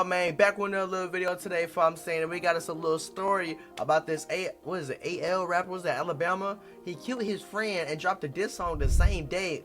man? Back with another little video today. For I'm saying that we got us a little story about this AL rapper. Was that Alabama? He killed his friend and dropped a diss song the same day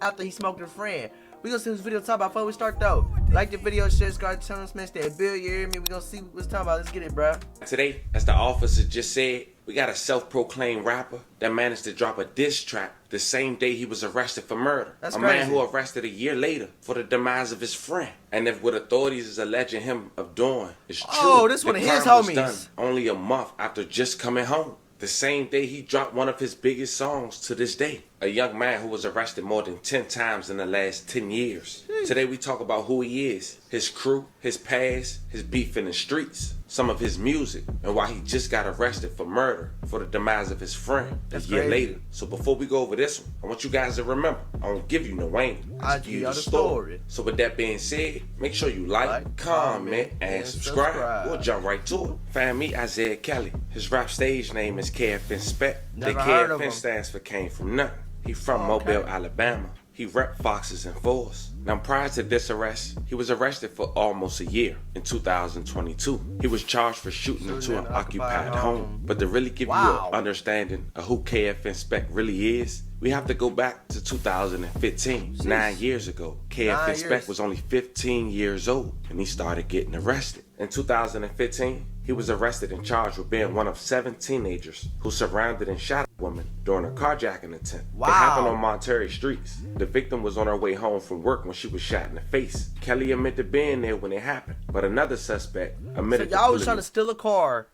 after he smoked a friend. We gonna see this video talk about before we start though. Like the video, share, subscribe, channel, smash that bell. You hear me? We gonna see what's talking about. Let's get it, bruh. Today, as the officer just said, we got a self-proclaimed rapper that managed to drop a diss track the same day he was arrested for murder. That's crazy. Man who arrested a year later for the demise of his friend. And if what authorities is alleging him of doing is true, oh, this one of his homies. Was done only a month after just coming home. The same day he dropped one of his biggest songs to this day. A young man who was arrested more than 10 times in the last 10 years. Today we talk about who he is, his crew, his past, his beef in the streets, some of his music, and why he just got arrested for murder for the demise of his friend a year later. So before we go over this one, I want you guys to remember, I won't give you no angle. I'll give you the story. So with that being said, make sure you like, comment, and subscribe. We'll jump right to it. Find me, Isaiah Kelly. His rap stage name is KFN Spec. The KFN stands for Came From Nothing. He from Mobile, Alabama. He rep Foxes and Fours. Now prior to this arrest, he was arrested for almost a year in 2022. He was charged for shooting into an occupied home. But to really give you an understanding of who KFN Spec really is, we have to go back to 2015. 9 years ago, KFN Spec was only 15 years old and he started getting arrested. In 2015, he was arrested and charged with being one of 7 teenagers who surrounded and shot a woman during a carjacking attempt. It happened on Monterey streets. The victim was on her way home from work when she was shot in the face. Kelly admitted being there when it happened, but another suspect admitted y'all was trying to steal a car.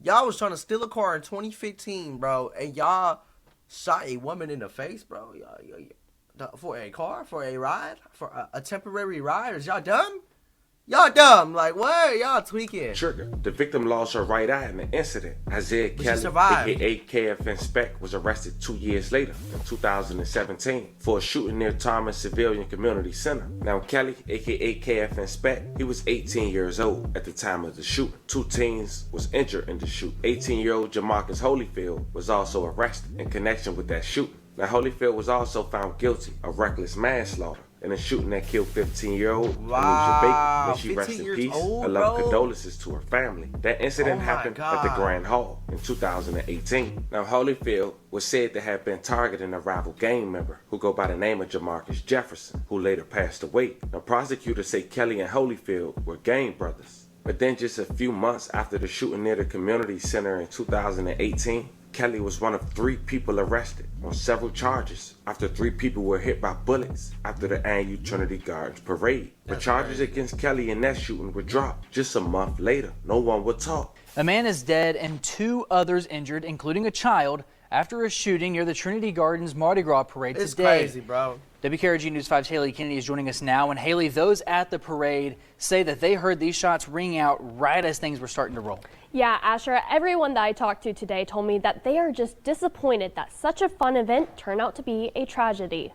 Y'all was trying to steal a car in 2015, bro, and y'all shot a woman in the face, bro. For a car, for a ride, for a temporary ride. Is y'all dumb? Y'all dumb. Like, what? Y'all tweaking. Trigger. The victim lost her right eye in the incident. Isaiah Kelly, aka KFN Spec, was arrested 2 years later in 2017 for a shooting near Thomas Civilian Community Center. Now Kelly, aka KFN Spec, he was 18 years old at the time of the shooting. 2 teens was injured in the shooting. 18-year-old Jamarcus Holyfield was also arrested in connection with that shooting. Now Holyfield was also found guilty of reckless manslaughter in a shooting that killed 15-year-old Anisha Baker. May she rest in peace. I love condolences to her family. That incident happened at the Grand Hall in 2018. Now Holyfield was said to have been targeting a rival gang member who go by the name of Jamarcus Jefferson, who later passed away. Now prosecutors say Kelly and Holyfield were gang brothers. But then just a few months after the shooting near the community center in 2018, Kelly was one of 3 people arrested on several charges after 3 people were hit by bullets after the annual Trinity Gardens parade. But charges against Kelly in that shooting were dropped just a month later. No one would talk. A man is dead and 2 others injured, including a child, after a shooting near the Trinity Gardens Mardi Gras parade today. It's crazy, bro. WKRG News 5's Haley Kennedy is joining us now. And Haley, those at the parade say that they heard these shots ring out right as things were starting to roll. Yeah, Asher, everyone that I talked to today told me that they are just disappointed that such a fun event turned out to be a tragedy.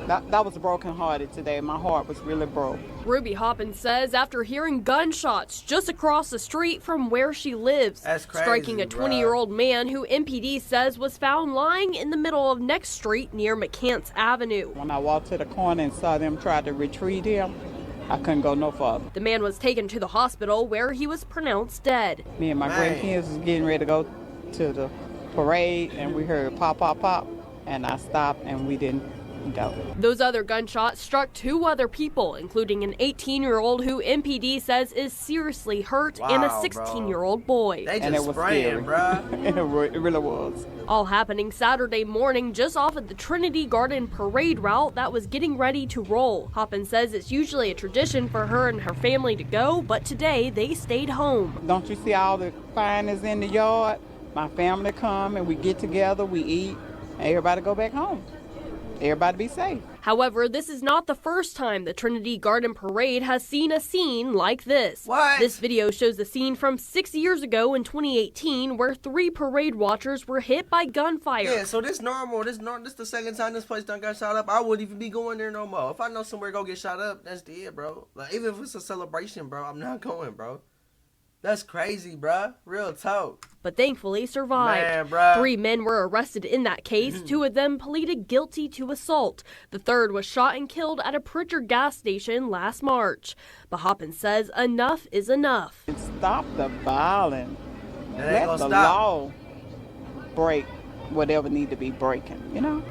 That was brokenhearted today. My heart was really broke. Ruby Hoppin says after hearing gunshots just across the street from where she lives, striking a 20-year-old man who MPD says was found lying in the middle of Next Street near McCants Avenue. When I walked to the corner and saw them try to retrieve him, I couldn't go no further. The man was taken to the hospital where he was pronounced dead. Me and my grandkids was getting ready to go to the parade and we heard pop, pop, pop, and I stopped and we didn't go. Those other gunshots struck 2 other people, including an 18-year-old who MPD says is seriously hurt and a 16-year-old boy. They just spraying, bro. It really was. All happening Saturday morning just off of the Trinity Garden parade route that was getting ready to roll. Hoppin says it's usually a tradition for her and her family to go, but today they stayed home. Don't you see all the fire is in the yard? My family come and we get together, we eat, and everybody go back home. Everybody be safe. However, this is not the first time the Trinity Garden Parade has seen a scene like this. This video shows the scene from 6 years ago in 2018 where 3 parade watchers were hit by gunfire. Yeah, so this normal. This the second time this place done got shot up. I wouldn't even be going there no more. If I know somewhere go get shot up, that's dead, bro. Like, even if it's a celebration, bro, I'm not going, bro. That's crazy, bro. Real talk. but thankfully survived. Man, bruh. 3 men were arrested in that case. 2 of them pleaded guilty to assault. The third was shot and killed at a Pritchard gas station last March. But Hoppin says enough is enough. Stop the violence. It ain't Let gonna the stop. law break whatever need to be breaking, you know?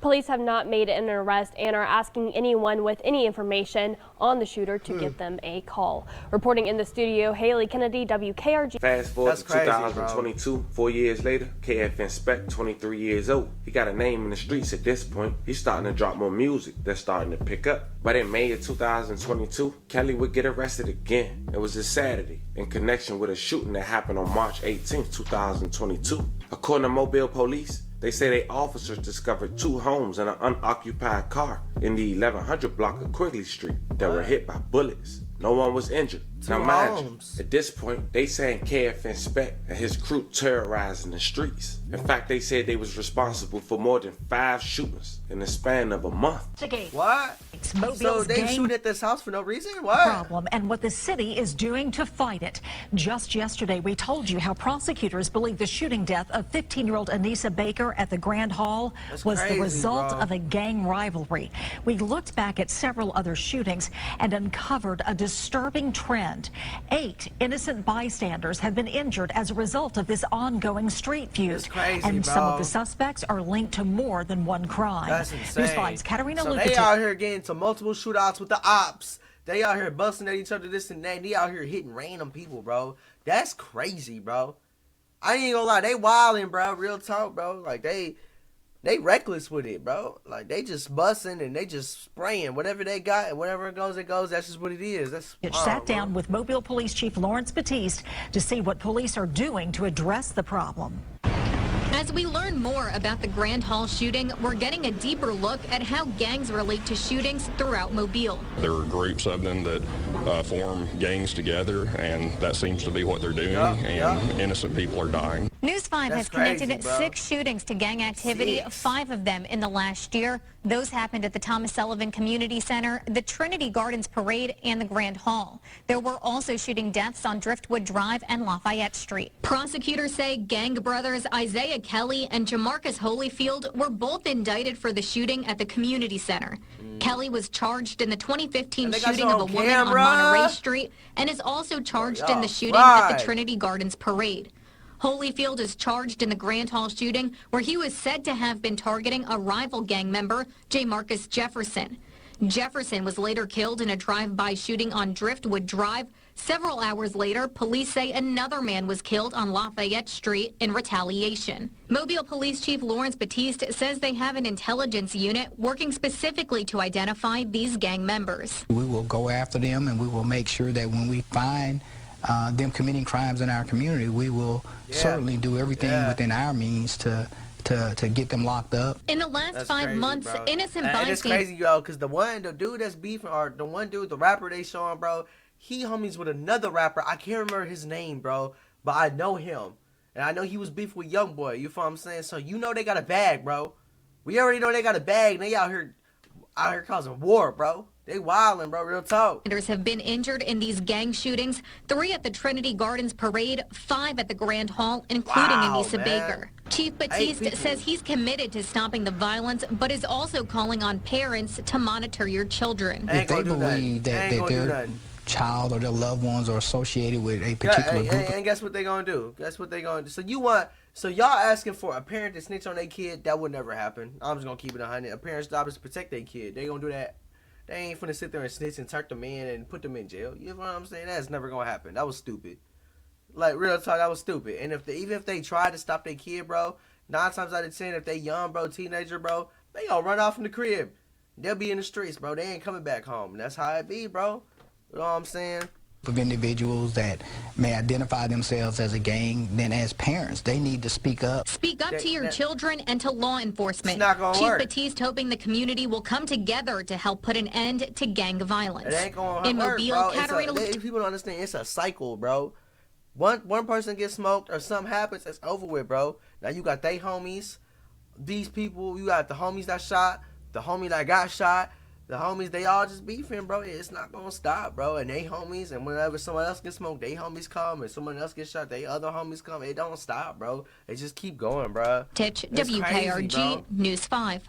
Police have not made an arrest and are asking anyone with any information on the shooter to give them a call. Reporting in the studio, Haley Kennedy, WKRG. Fast forward That's to crazy, 2022, 4 years later, KF Inspect, 23 years old. He got a name in the streets at this point. He's starting to drop more music that's starting to pick up. But in May of 2022, Kelly would get arrested again. It was a Saturday in connection with a shooting that happened on March 18, 2022. According to Mobile Police, they say their officers discovered 2 homes and an unoccupied car in the 1100 block of Quigley Street that were hit by bullets. No one was injured. Now mind you, at this point, they saying KF Inspect and his crew terrorizing the streets. In fact, they said they was responsible for more than 5 shootings in the span of a month. What? So they shoot at this house for no reason? What? Problem and what the city is doing to fight it. Just yesterday, we told you how prosecutors believe the shooting death of 15-year-old Anissa Baker at the Grand Hall was the result of a gang rivalry. We looked back at several other shootings and uncovered a disturbing trend. 8 innocent bystanders have been injured as a result of this ongoing street feud. And some of the suspects are linked to more than one crime. That's insane. News 5's Katerina So Lukatic. they out here getting to multiple shootouts with the ops. They out here busting at each other, this and that. They out here hitting random people, bro. That's crazy, bro. I ain't gonna lie, they wildin', bro. Real talk, bro. Like they reckless with it, bro. Like they just busting and they just spraying whatever they got, and whatever it goes, it goes. That's just what it is. That's It wild, sat down bro. with Mobile Police Chief Lawrence Batiste to see what police are doing to address the problem. As we learn more about the Grand Hall shooting, we're getting a deeper look at how gangs relate to shootings throughout Mobile. There are groups of them that form gangs together, and that seems to be what they're doing, and innocent people are dying. News 5 has connected 6 shootings to gang activity, 5 of them in the last year. Those happened at the Thomas Sullivan Community Center, the Trinity Gardens Parade, and the Grand Hall. There were also shooting deaths on Driftwood Drive and Lafayette Street. Prosecutors say gang brothers Isaiah Kelly and Jamarcus Holyfield were both indicted for the shooting at the community center. Kelly was charged in the 2015 shooting of a woman on Monterey Street and is also charged in the shooting at the Trinity Gardens Parade. Holyfield is charged in the Grand Hall shooting, where he was said to have been targeting a rival gang member, Jamarcus Jefferson. Jefferson was later killed in a drive-by shooting on Driftwood Drive. Several hours later, police say another man was killed on Lafayette Street in retaliation. Mobile Police Chief Lawrence Batiste says they have an intelligence unit working specifically to identify these gang members. We will go after them, and we will make sure that when we find them committing crimes in our community, we will certainly do everything within our means to get them locked up. In the last 5 months, innocent bystanders. It's crazy, yo, because the dude that's beefing, or the one dude, the rapper they showing, bro, he homies with another rapper. I can't remember his name, bro, but I know him. And I know he was beefing with Youngboy, you feel what I'm saying? So you know they got a bag, bro. We already know they got a bag, and they out here causing war, bro. They wildin', bro, real talk. Have been injured in these gang shootings, 3 at the Trinity Gardens Parade, 5 at the Grand Hall, including Anissa Baker. Chief Batiste says he's committed to stopping the violence, but is also calling on parents to monitor your children. If they believe that their child or their loved ones are associated with a particular group. And guess what they gonna do? Guess what they gonna do? So y'all asking for a parent to snitch on their kid? That would never happen. I'm just gonna keep it 100. A parent's job is to protect their kid. They gonna do that. They ain't finna sit there and snitch and turn them in and put them in jail. You know what I'm saying? That's never gonna happen. That was stupid. Like, real talk, that was stupid. And even if they try to stop their kid, bro, 9 times out of 10, if they young, bro, teenager, bro, they gonna run off from the crib. They'll be in the streets, bro. They ain't coming back home. And that's how it be, bro. You know what I'm saying? Of individuals that may identify themselves as a gang, then as parents, they need to speak up. Speak up to your children and to law enforcement. It's not gonna Chief work. Batiste hoping the community will come together to help put an end to gang violence. It ain't gonna In work, Mobile, bro. People don't understand. It's a cycle, bro. One person gets smoked or something happens, it's over with, bro. Now you got they homies, these people. You got the homies that shot, the homie that got shot. The homies, they all just beefing, bro. It's not gonna stop, bro. And they homies, and whenever someone else gets smoked, they homies come. And someone else gets shot, they other homies come. It don't stop, bro. They just keep going, bro. Titch, It's WKRG crazy, bro. News 5.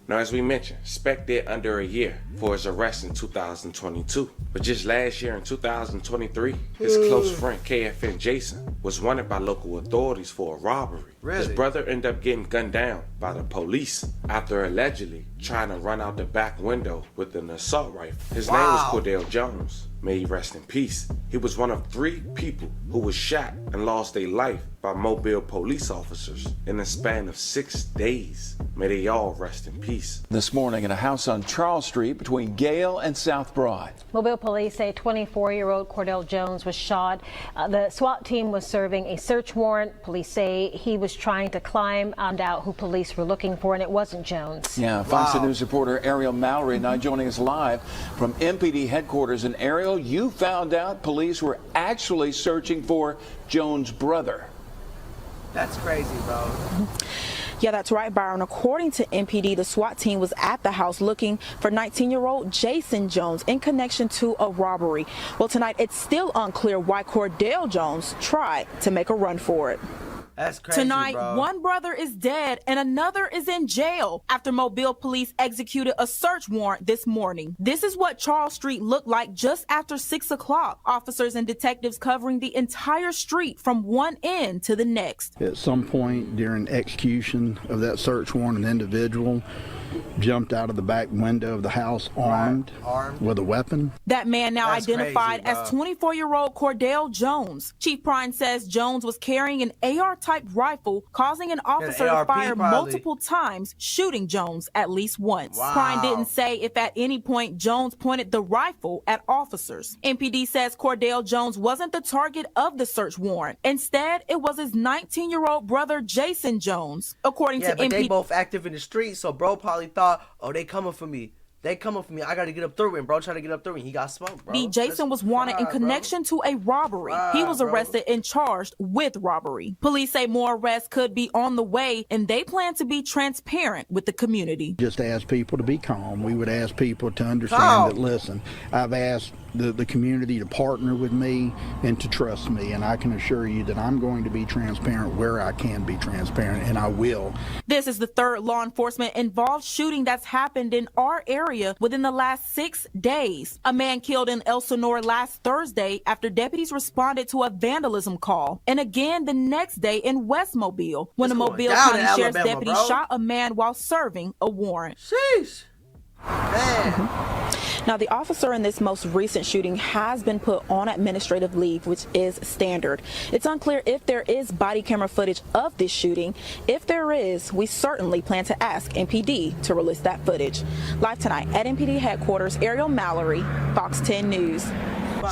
Now, as we mentioned, Speck did under a year for his arrest in 2022. But just last year in 2023, his close friend KFN Jason was wanted by local authorities for a robbery. Really? His brother ended up getting gunned down by the police after allegedly trying to run out the back window with an assault rifle. His name was Cordell Jones. May he rest in peace. He was one of 3 people who was shot and lost their life by Mobile police officers in the span of 6 days. May they all rest in peace. This morning in a house on Charles Street between Gale and South Broad. Mobile police say 24-year-old Cordell Jones was shot. The SWAT team was serving a search warrant. Police say he was trying to climb out who police were looking for, and it wasn't Jones. Yeah, Fox News reporter Ariel Mallory now joining us live from MPD headquarters. And Ariel, you found out police were actually searching for Jones' brother. That's crazy, bro. Yeah, that's right, Byron. According to MPD, the SWAT team was at the house looking for 19-year-old Jason Jones in connection to a robbery. Well, tonight it's still unclear why Cordell Jones tried to make a run for it. That's crazy, Tonight, bro. one brother is dead and another is in jail after Mobile police executed a search warrant this morning. This is what Charles Street looked like just after 6 o'clock. Officers and detectives covering the entire street from one end to the next. At some point during execution of that search warrant, an individual jumped out of the back window of the house armed with a weapon. That man now That's identified crazy, as 24-year-old Cordell Jones. Chief Prine says Jones was carrying an AR-type rifle, causing an officer to fire multiple times, shooting Jones at least once. Wow. Prine didn't say if at any point Jones pointed the rifle at officers. MPD says Cordell Jones wasn't the target of the search warrant. Instead, it was his 19-year-old brother Jason Jones. According to but MPD, they both active in the street, so bro probably thought, oh, they coming for me. They coming for me. I got to get up through it. Bro trying to get up through it. He got smoked, bro. Jason was wanted in connection to a robbery. He was arrested and charged with robbery. Police say more arrests could be on the way, and they plan to be transparent with the community. Just ask people to be calm. We would ask people to understand that, listen, I've asked the community to partner with me and to trust me, and I can assure you that I'm going to be transparent where I can be transparent, and I will. This is the third law enforcement involved shooting that's happened in our area within the last 6 days. A man killed in El Sonor last Thursday after deputies responded to a vandalism call, and again the next day in West Mobile when a Mobile County Sheriff's deputy shot a man while serving a warrant. Sheesh. Man. Now, the officer in this most recent shooting has been put on administrative leave, which is standard. It's unclear if there is body camera footage of this shooting. If there is, we certainly plan to ask MPD to release that footage. Live tonight at MPD headquarters, Ariel Mallory, Fox 10 News.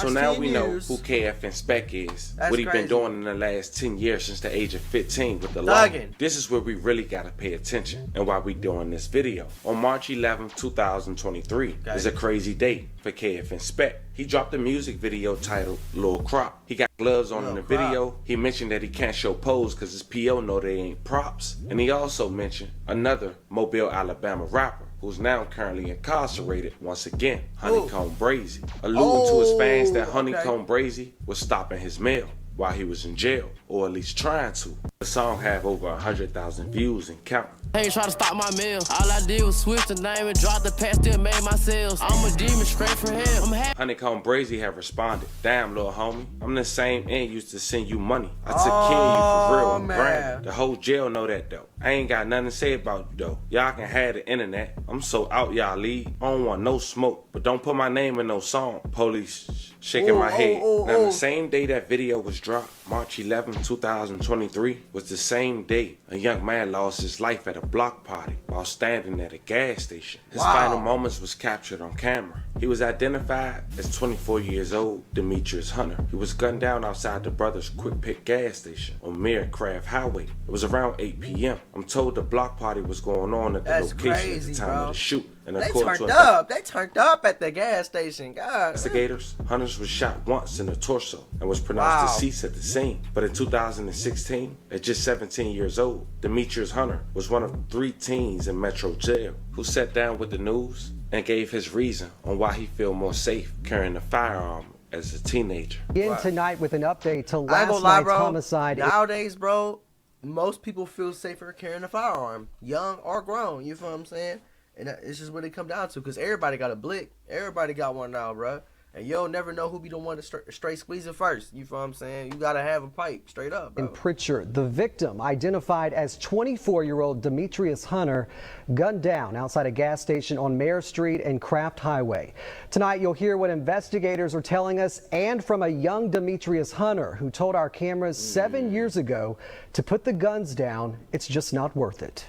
So now we know who KFN Speck is, what he's been doing in the last 10 years since the age of 15 with the law. This is where we really gotta pay attention and why we doing this video. On March 11, 2023 is a crazy day for KFN Speck. He dropped a music video titled Lil Crop. He got gloves on in the video. He mentioned that he can't show pose because his PO know they ain't props. And he also mentioned another Mobile, Alabama rapper who's now currently incarcerated once again, Honeycomb Brazy, alluding to his fans that Honeycomb Brazy was stopping his mail while he was in jail, or at least trying to. The song have over 100,000 views and counting. They ain't try to stop my meal. All I did was switch the name and drop the past, still made my sales. I'm a demon straight from hell. Honeycomb Brazy have responded, damn little homie, I'm the same end used to send you money. I took care of you for real, I'm branded. The whole jail know that though. I ain't got nothing to say about you though. Y'all can have the internet. I'm so out y'all leave. I don't want no smoke, but don't put my name in no song. Police shaking my head. Now the same day that video was dropped, March 11, 2023, was the same day a young man lost his life at a block party while standing at a gas station. His final moments was captured on camera. He was identified as 24 years old, Demetrius Hunter. He was gunned down outside the Brothers Quick Pick gas station on Merritt Highway. It was around 8 p.m. I'm told the block party was going on at the location at the time of the shoot. And They turned up. They turned up at the gas station. God. Investigators, Hunter was shot once in the torso and was pronounced deceased at the scene. But in 2016, at just 17 years old, Demetrius Hunter was one of 3 teens in Metro Jail who sat down with the news and gave his reason on why he felt more safe carrying a firearm as a teenager. In tonight with an update to I ain't last gonna lie, night's bro. homicide. Nowadays, bro, most people feel safer carrying a firearm, young or grown. You feel what I'm saying? And it's just what it come down to, because everybody got a blick. Everybody got one now, bro. And you'll never know who be the one to straight squeeze it first. You feel what I'm saying? You got to have a pipe straight up, bro. In Pritchard, the victim, identified as 24-year-old Demetrius Hunter, gunned down outside a gas station on Mare Street and Craft Highway. Tonight, you'll hear what investigators are telling us, and from a young Demetrius Hunter who told our cameras 7 years ago to put the guns down. It's just not worth it.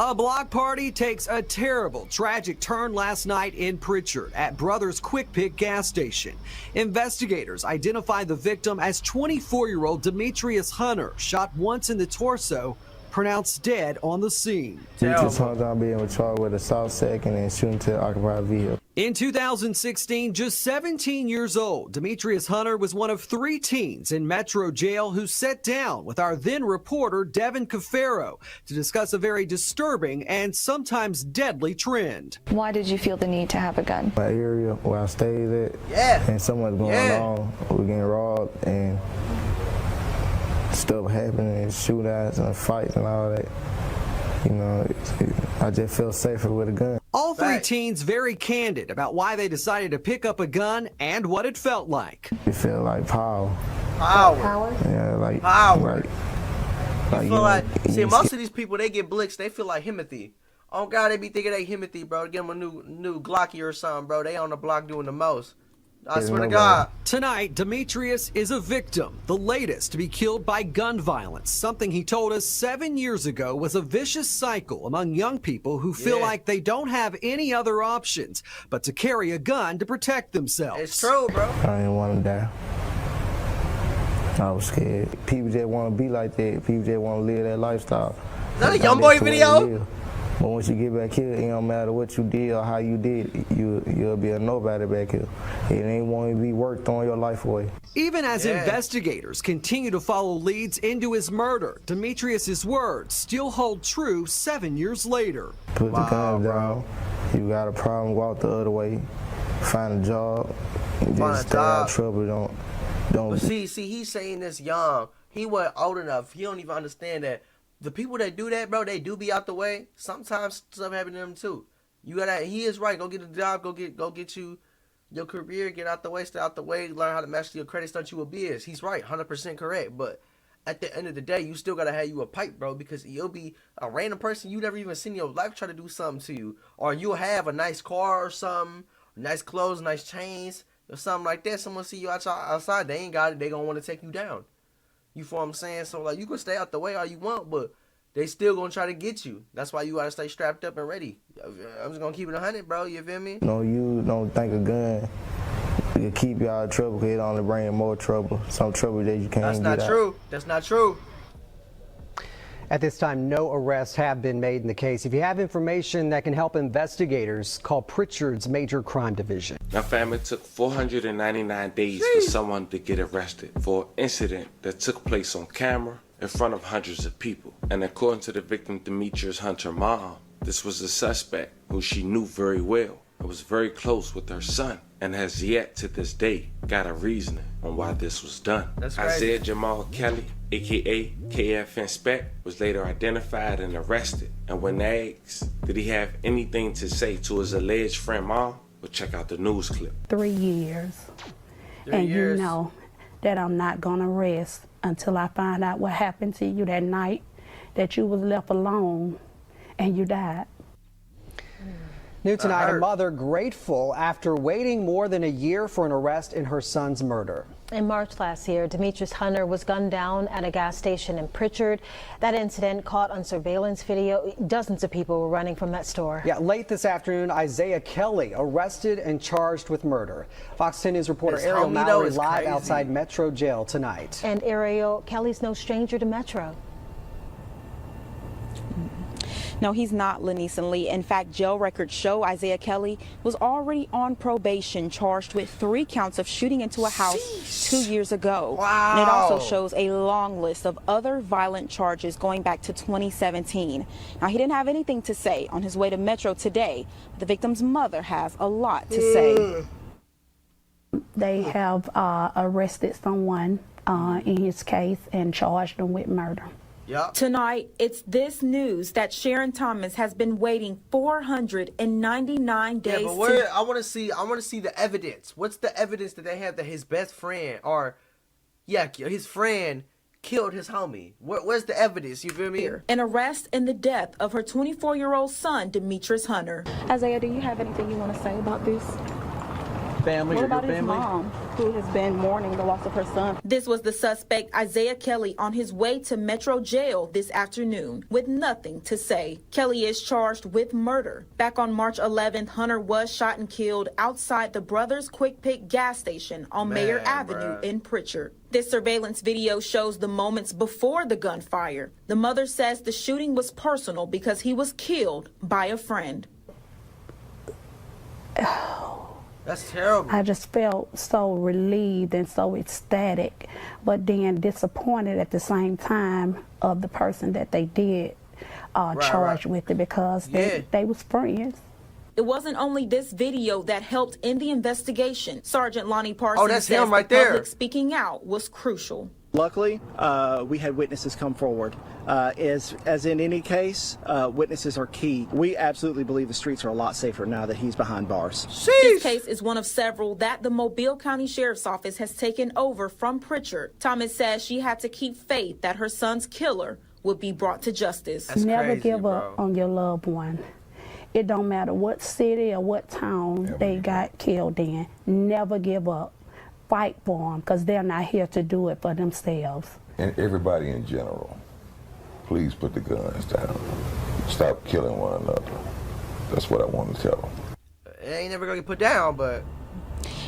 A block party takes a terrible, tragic turn last night in Pritchard at Brothers Quick Pick gas station. Investigators identify the victim as 24-year-old Demetrius Hunter, shot once in the torso, pronounced dead on the scene. Demetrius Hunter being charged with assault second and shooting to occupied vehicle. In 2016, just 17 years old, Demetrius Hunter was one of 3 teens in Metro Jail who sat down with our then reporter Devin Cafaro to discuss a very disturbing and sometimes deadly trend. Why did you feel the need to have a gun? My area where I stayed at, and something's going on. We're getting robbed and stuff happening, shootouts and fights and all that. You know, I just feel safer with a gun. All 3 teens very candid about why they decided to pick up a gun and what it felt like. It felt like power. Power? Yeah, like power. Like you feel like, see, most of these people, they get blicks, they feel like Himothy. Oh, God, they be thinking they Himothy, bro. Give them a new Glocky or something, bro. They on the block doing the most. I swear to God. Tonight, Demetrius is a victim, the latest to be killed by gun violence, something he told us 7 years ago was a vicious cycle among young people who feel like they don't have any other options but to carry a gun to protect themselves. It's true, bro. I didn't want to die. I was scared. People just want to be like that. People just want to live that lifestyle. Is that a Young Boy video? But once you get back here, it don't matter what you did or how you did it, you'll be a nobody back here. It ain't want to be worth throwing your life away. Even as investigators continue to follow leads into his murder, Demetrius's words still hold true 7 years later. Put the guns down. You got a problem, go out the other way. Find a job. Just stay out of trouble. Don't. But see, he's saying this young. He wasn't old enough. He don't even understand that. The people that do that, bro, they do be out the way. Sometimes stuff happen to them too. You gotta. He is right. Go get a job. Go get you your career. Get out the way. Stay out the way. Learn how to master your credit. Start you a biz. He's right. 100% correct. But at the end of the day, you still gotta have you a pipe, bro, because you'll be a random person you never even seen in your life try to do something to you, or you'll have a nice car or something, nice clothes, nice chains, or something like that. Someone see you outside. They ain't got it. They gonna want to take you down. You feel what I'm saying? So, like, you can stay out the way all you want, but they still gonna try to get you. That's why you gotta stay strapped up and ready. I'm just gonna keep it 100, bro. You feel me? No, you don't think a gun will keep you out of trouble, because it only bring more trouble. Some trouble that you can't get out. That's not true. That's not true. At this time, no arrests have been made in the case. If you have information that can help investigators, call Pritchard's Major Crime Division. Now, fam, it took 499 days for someone to get arrested for an incident that took place on camera in front of hundreds of people. And according to the victim, Demetrius Hunter's mom, this was a suspect who she knew very well and was very close with her son, and has yet to this day got a reasoning on why this was done. Isaiah Jamal Kelly, aka KF Inspect, was later identified and arrested. And when asked, did he have anything to say to his alleged friend mom? Well, check out the news clip. 3 years. 3 years. You know that I'm not gonna rest until I find out what happened to you that night that you was left alone and you died. New tonight, a mother grateful after waiting more than a year for an arrest in her son's murder. In March last year, Demetrius Hunter was gunned down at a gas station in Pritchard. That incident caught on surveillance video. Dozens of people were running from that store. Yeah, late this afternoon, Isaiah Kelly arrested and charged with murder. Fox 10 News reporter Ariel Mallory live outside Metro Jail tonight. And Ariel, Kelly's no stranger to Metro. No, he's not, Lenison Lee. In fact, jail records show Isaiah Kelly was already on probation, charged with 3 counts of shooting into a house 2 years ago. Wow. And it also shows a long list of other violent charges going back to 2017. Now, he didn't have anything to say on his way to Metro today. The victim's mother has a lot to say. They have arrested someone in his case and charged them with murder. Yep. Tonight, it's this news that Sharon Thomas has been waiting 499 days. Yeah, but where, I want to see the evidence. What's the evidence that they have that his best friend his friend killed his homie? Where's the evidence? You feel me? An arrest in the death of her 24-year-old son, Demetrius Hunter. Isaiah, do you have anything you want to say about this? Family, what about your his family? mom, who has been mourning the loss of her son? This was the suspect, Isaiah Kelly, on his way to Metro Jail this afternoon with nothing to say. Kelly is charged with murder. Back on March 11th, Hunter was shot and killed outside the Brothers Quick Pick gas station on Mayor Avenue in Pritchard. This surveillance video shows the moments before the gunfire. The mother says the shooting was personal because he was killed by a friend. That's terrible. I just felt so relieved and so ecstatic, but then disappointed at the same time of the person that they did charge with it, because they was friends. It wasn't only this video that helped in the investigation. Sergeant Lonnie Parsons that's says him right the there. public speaking out was crucial. Luckily, we had witnesses come forward. As in any case, witnesses are key. We absolutely believe the streets are a lot safer now that he's behind bars. This case is one of several that the Mobile County Sheriff's Office has taken over from Pritchard. Thomas says she had to keep faith that her son's killer would be brought to justice. Never give up on your loved one. It don't matter what city or what town they got killed in. Never give up. Fight for them, because they're not here to do it for themselves. And everybody in general, please put the guns down. Stop killing one another. That's what I want to tell them. It ain't never gonna get put down, but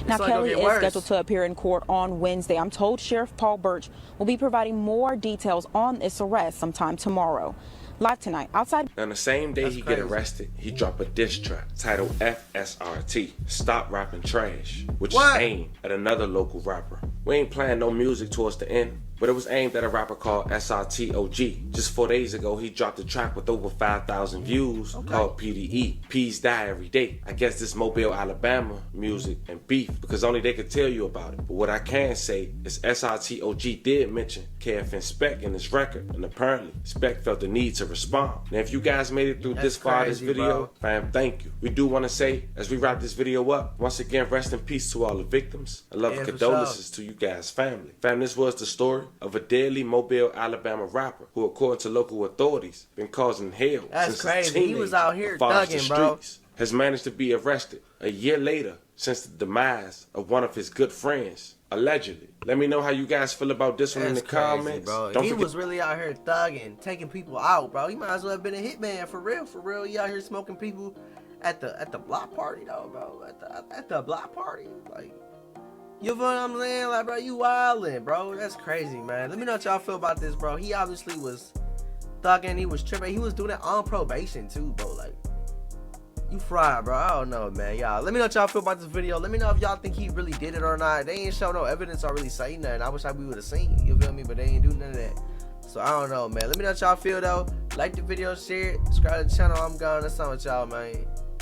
now Kelly is worse. scheduled to appear in court on Wednesday. I'm told Sheriff Paul Birch will be providing more details on this arrest sometime tomorrow. Live tonight, outside. On the same day he get arrested, he drop a diss track titled FSRT, Stop Rapping Trash, which is aimed at another local rapper. We ain't playing no music towards the end, but it was aimed at a rapper called SRTOG. Just 4 days ago, he dropped a track with over 5,000 views called PDE. Peas die every day. I guess this Mobile, Alabama music and beef, because only they could tell you about it. But what I can say is SRTOG did mention KFN Spec in his record, and apparently Spec felt the need to respond. Now, if you guys made it through this far in this video, fam, thank you. We do want to say, as we wrap this video up, once again, rest in peace to all the victims. I love condolences to you guys' family. Fam, this was the story of a deadly Mobile, Alabama rapper who, according to local authorities, been causing hell since his teenage He was out here the thugging, bro. streets, has managed to be arrested a year later since the demise of one of his good friends, allegedly. Let me know how you guys feel about this one in the comments. Bro. Don't He forget was really out here thugging, taking people out, bro. He might as well have been a hitman for real, for real. He out here smoking people at the block party though, bro. At the block party, like. You feel what I'm saying? Like, bro, you wildin', bro. That's crazy, man. Let me know what y'all feel about this, bro. He obviously was thugging. He was tripping. He was doing it on probation, too, bro. Like, you fried, bro. I don't know, man. Y'all, let me know what y'all feel about this video. Let me know if y'all think he really did it or not. They ain't show no evidence or really say nothing. I wish we would have seen it. You feel me? But they ain't do none of that. So, I don't know, man. Let me know what y'all feel, though. Like the video, share it, subscribe to the channel. I'm gone. That's all with y'all, man.